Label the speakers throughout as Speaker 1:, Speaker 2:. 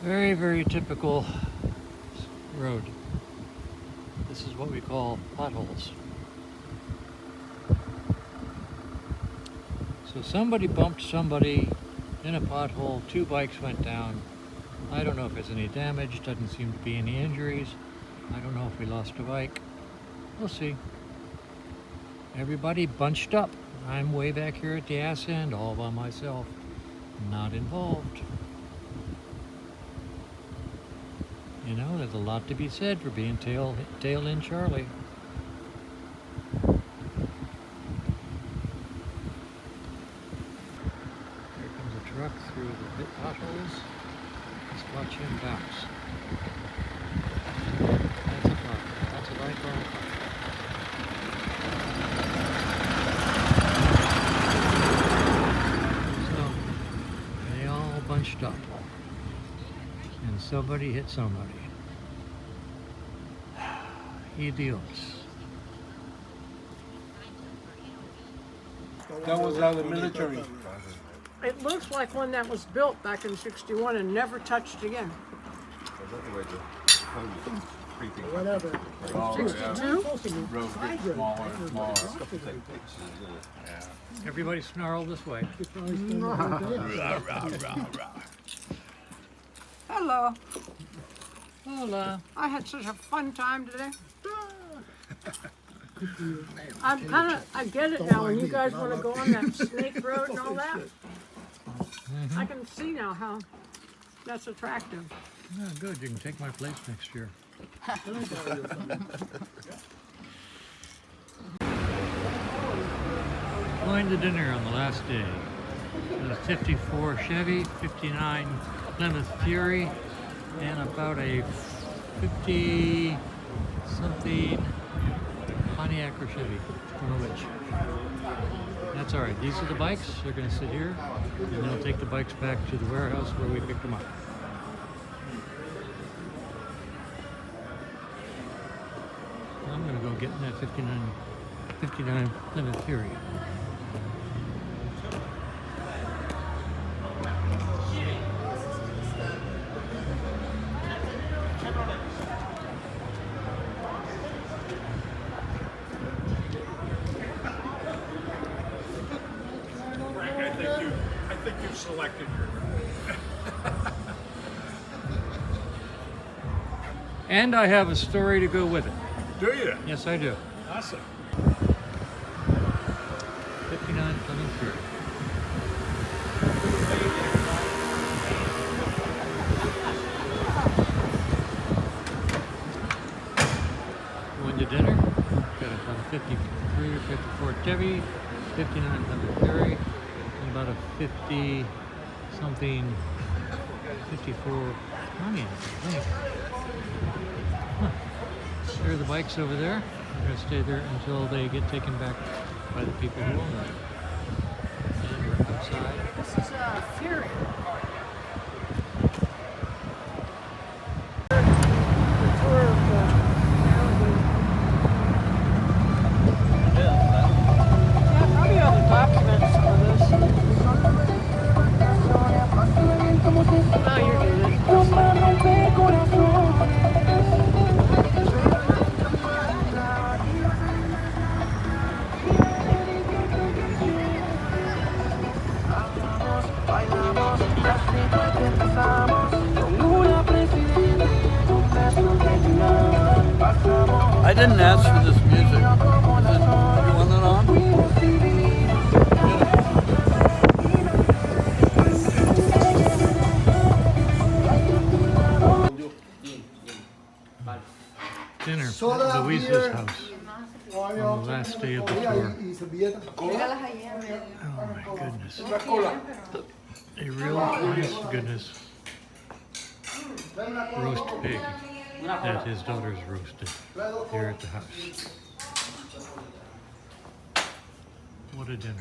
Speaker 1: Very, very typical road. This is what we call potholes. So somebody bumped somebody in a pothole, 2 bikes went down. I don't know if there's any damage, doesn't seem to be any injuries. I don't know if we lost a bike. We'll see. Everybody bunched up. I'm way back here at the ass end, all by myself, not involved. You know, there's a lot to be said for being tail end Charlie. Here comes a truck through the pit potholes. Let's watch him bounce. That's a car. That's a bike or a car. So, they all bunched up. And somebody hit somebody. Idiots.
Speaker 2: That was out of the military.
Speaker 3: It looks like one that was built back in '61 and never touched again.
Speaker 4: Whatever.
Speaker 3: 62?
Speaker 2: Road gets smaller and smaller.
Speaker 1: Everybody snarl this way.
Speaker 3: Hello.
Speaker 1: Hola.
Speaker 3: I had such a fun time today. I get it now when you guys want to go on that snake road and all that. I can see now how that's attractive.
Speaker 1: Oh, good. You can take my place next year. Going to dinner on the last day. The 54 Chevy, 59 Plymouth Fury, and about a 50-something Pontiac or Chevy. Don't know which. That's all right. These are the bikes. They're going to sit here, and they'll take the bikes back to the warehouse where we picked them up. I'm going to go get in that 59 Plymouth Fury.
Speaker 5: I think you've selected your
Speaker 1: And I have a story to go with it.
Speaker 5: Do you?
Speaker 1: Yes, I do.
Speaker 5: Awesome.
Speaker 1: 59 Plymouth Fury. Going to dinner. Got about a 53 or 54 Chevy, 59 Plymouth Fury, and about a 50-something 54 Pontiac, I think. Huh. There are the bikes over there. We're going to stay there until they get taken back by the people who own them. And we're outside.
Speaker 3: This is a Fury. Probably other documents for this. No, you're doing it.
Speaker 2: I didn't ask for this music. You want it on?
Speaker 1: Dinner at Louisa's house on the last day of the tour. Oh my goodness. A real honest to goodness roast pig that his daughters roasted here at the house. What a dinner.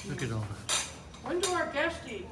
Speaker 1: Look at all that.
Speaker 3: When do our guests eat?